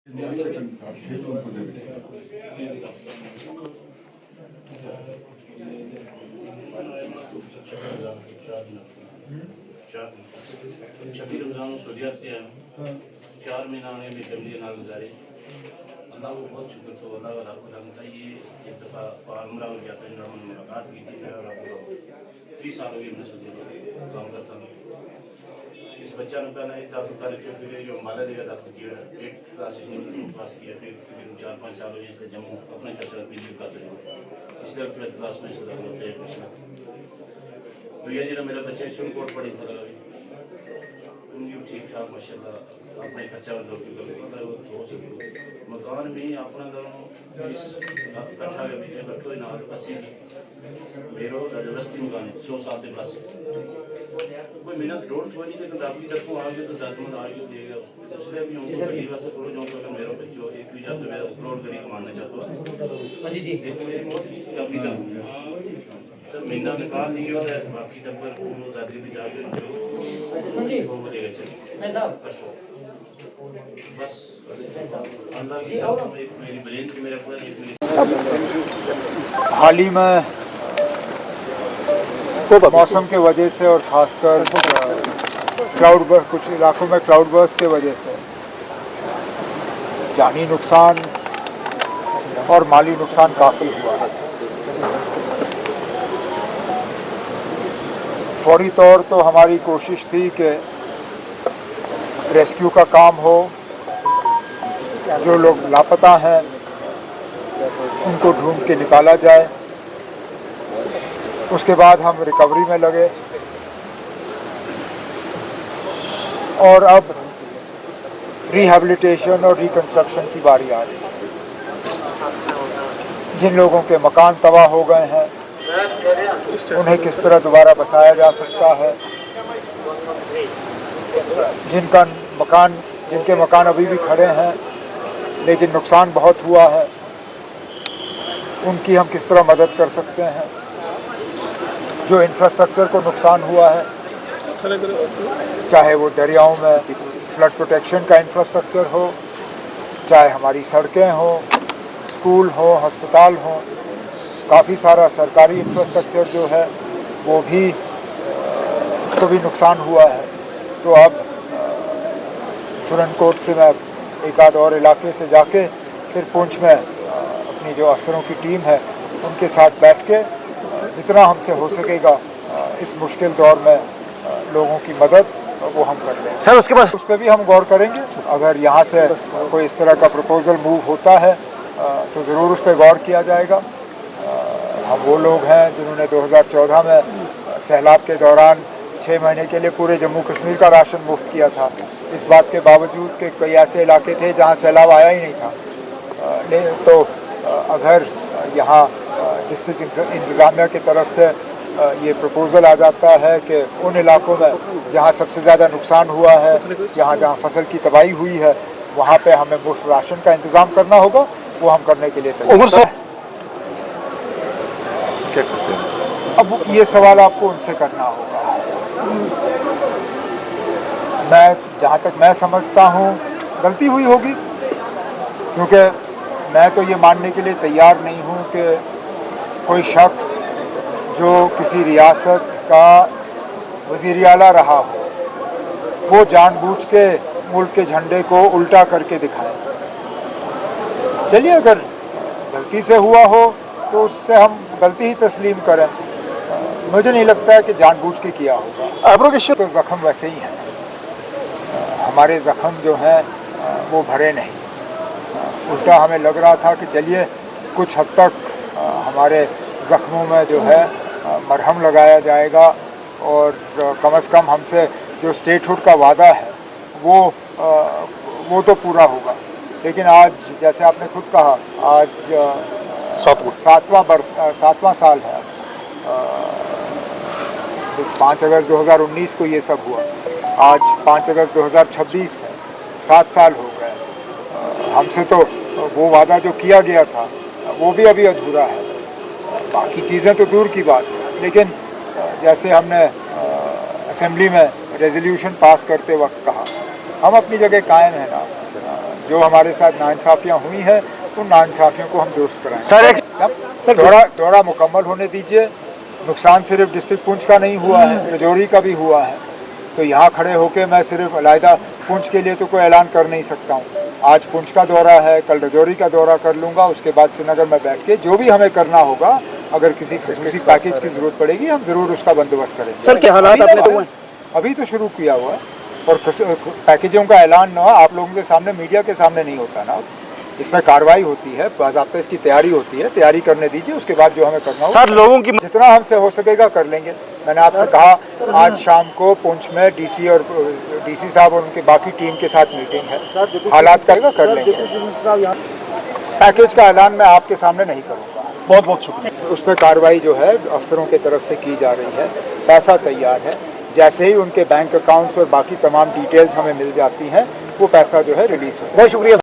छब्बी रमजान सहूलियत से 4 महीना ने भी फैमिली नाल गुजारे। अल्लाह को बहुत शुक्र तो अल्लाह का रब ये एक दफ़ा फार्मूला हो गया था इन्होंने मुलाकात की थी। मैं और 30 साल हो गए मैं सऊदी में काम करता हूँ। इस बच्चा ने पहले दाखिल करके फिर जो हमारा जगह दाखिल किया 8 क्लासेस ने पास किया। फिर 4-5 साल हो गए इसलिए जम्मू अपने कल्चर पीजी का इसलिए 12th क्लास में होते हैं कृष्णा भैया जी मेरा बच्चे सुनकोट पढ़ी था उनकी ठीक ठाक माशाल्लाह अपने खर्चा और रोटी कर हो सकते मकान में अपना कट्ठा के पीछे कट्ठो ना 80 मेरो जबरदस्ती मकान 100 साल के प्लस कोई मेहनत रोड तो नहीं लेकिन दादी तक आ गए तो दादमन आ गए देगा इसलिए भी उनको गरीब से थोड़ा जो तो मेरा बच्चों एक भी जाते मेरा रोड करी कमाना चाहता हूँ जी जी काफी तक तो महीना निकाल नहीं होता है बाकी तक पर वो दादी भी जाके वो बोलेगा चल मैं साहब बस अल्लाह की मेरी ब्रेन की मेरा पूरा एक हाल ही में मौसम के वजह से और ख़ासकर क्लाउड बर्स्ट कुछ इलाकों में क्लाउड बर्स्ट के वजह से जानी नुकसान और माली नुकसान काफ़ी हुआ है। फौरी तौर तो हमारी कोशिश थी कि रेस्क्यू का काम हो, जो लोग लापता हैं उनको ढूंढ के निकाला जाए। उसके बाद हम रिकवरी में लगे और अब रिहैबिलिटेशन और रिकंस्ट्रक्शन की बारी आ रही है। जिन लोगों के मकान तबाह हो गए हैं उन्हें किस तरह दोबारा बसाया जा सकता है। जिनके मकान अभी भी खड़े हैं लेकिन नुकसान बहुत हुआ है, उनकी हम किस तरह मदद कर सकते हैं। जो इंफ्रास्ट्रक्चर को नुकसान हुआ है, चाहे वो दरियाओं में फ्लड प्रोटेक्शन का इंफ्रास्ट्रक्चर हो, चाहे हमारी सड़कें हों, स्कूल हो, अस्पताल हो, काफ़ी सारा सरकारी इंफ्रास्ट्रक्चर जो है वो भी उसको भी नुकसान हुआ है। तो अब सुरनकोट से मैं एक आध और इलाके से जाके फिर पुंछ में अपनी जो अफसरों की टीम है उनके साथ बैठ के जितना हमसे हो सकेगा इस मुश्किल दौर में लोगों की मदद वो हम कर लेंगे। सर उसके बाद उस पर भी हम गौर करेंगे। अगर यहाँ से कोई इस तरह का प्रपोज़ल मूव होता है तो ज़रूर उस पर गौर किया जाएगा। हम वो लोग हैं जिन्होंने 2014 में सैलाब के दौरान 6 महीने के लिए पूरे जम्मू कश्मीर का राशन मुफ्त किया था। इस बात के बावजूद कि कई ऐसे इलाके थे जहाँ सैलाब आया ही नहीं था। तो अगर यहाँ डिस्ट्रिक्ट इंतज़ामिया की तरफ से ये प्रपोज़ल आ जाता है कि उन इलाकों में जहाँ सबसे ज़्यादा नुकसान हुआ है, जहाँ फसल की तबाही हुई है, वहाँ पे हमें मुफ्त राशन का इंतज़ाम करना होगा, वो हम करने के लिए तैयार हैं। अब ये सवाल आपको उनसे करना होगा। मैं जहाँ तक मैं समझता हूँ गलती हुई होगी, क्योंकि मैं तो ये मानने के लिए तैयार नहीं हूँ कि कोई शख्स जो किसी रियासत का वज़ीर आला रहा हो वो जानबूझ के मुल्क के झंडे को उल्टा करके दिखाए। चलिए, अगर गलती से हुआ हो तो उससे हम गलती ही तस्लीम करें। मुझे नहीं लगता है कि जानबूझ के किया होगा। तो ज़ख्म वैसे ही हैं, हमारे ज़ख्म जो हैं वो भरे नहीं। उल्टा हमें लग रहा था कि चलिए कुछ हद तक हमारे ज़ख्मों में जो है मरहम लगाया जाएगा और कम से कम हमसे जो स्टेटहुड का वादा है वो तो पूरा होगा। लेकिन आज जैसे आपने खुद कहा, आज 7वां साल है। 5 अगस्त 2019 को ये सब हुआ, आज 5 अगस्त 2026 है, 7 साल हो गए। हमसे तो वो वादा जो किया गया था वो भी अभी अधूरा है। बाकी चीज़ें तो दूर की बात, लेकिन जैसे हमने असेंबली में रेजोल्यूशन पास करते वक्त कहा, हम अपनी जगह कायम हैं ना। जो हमारे साथ नाइंसाफ़ियाँ हुई हैं उन नाइंसाफ़ियों को हम दुरुस्त कराएंगे। सर दौरा मुकम्मल होने दीजिए। नुकसान सिर्फ डिस्ट्रिक्ट पुंछ का नहीं हुआ है, रजौरी का भी हुआ है। तो यहाँ खड़े होकर मैं सिर्फ अलहदा पुंछ के लिए तो कोई ऐलान कर नहीं सकता हूँ। आज पुंछ का दौरा है, कल रजौरी का दौरा कर लूँगा, उसके बाद श्रीनगर में बैठ के जो भी हमें करना होगा, अगर किसी खसूसी पैकेज की ज़रूरत पड़ेगी हम ज़रूर उसका बंदोबस्त करेंगे। सर क्या हालात आपने अभी तो शुरू किया हुआ है और पैकेजों का ऐलान ना आप लोगों के सामने, मीडिया के सामने नहीं होता ना, इसमें कार्रवाई होती है, बाज़ाब्ता इसकी तैयारी होती है। तैयारी करने दीजिए, उसके बाद जो हमें करना हो सर लोगों की जितना हमसे हो सकेगा कर लेंगे। मैंने आपसे कहा आज शाम को पुंछ में डीसी और डीसी साहब और उनकी बाकी टीम के साथ मीटिंग है, हालात का कर लेंगे। पैकेज का ऐलान मैं आपके सामने नहीं करूँगा। बहुत बहुत शुक्रिया। उस पर कार्रवाई जो है अफसरों की तरफ से की जा रही है, पैसा तैयार है। जैसे ही उनके बैंक अकाउंट्स और बाकी तमाम डिटेल्स हमें मिल जाती हैं वो पैसा जो है रिलीज़ हो। बहुत शुक्रिया।